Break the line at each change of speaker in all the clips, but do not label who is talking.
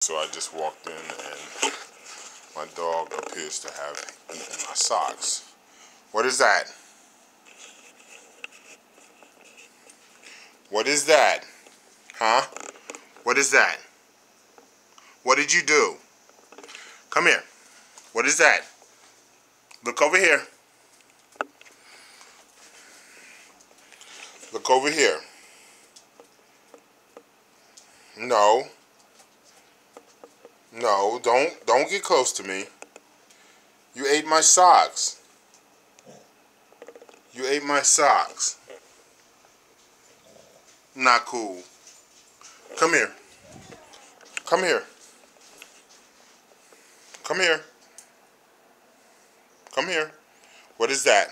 So I just walked in and my dog appears to have eaten my socks. What is that? What is that? Huh? What is that? What did you do? Come here. What is that? Look over here. Look over here. No. No, don't get close to me. You ate my socks. You ate my socks. Not cool. Come here. Come here. Come here. Come here. What is that?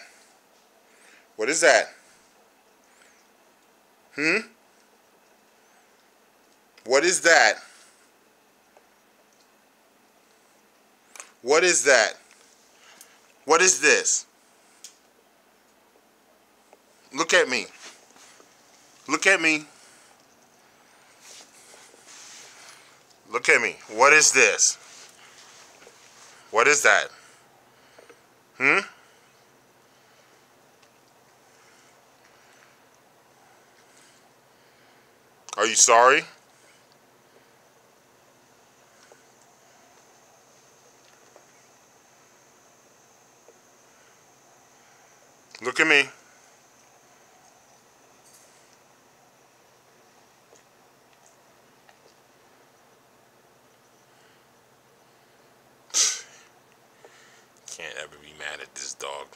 What is that? What is that? What is that? What is this? Look at me. Look at me. Look at me. What is this? What is that? Are you sorry? Look at me. Can't ever be mad at this dog.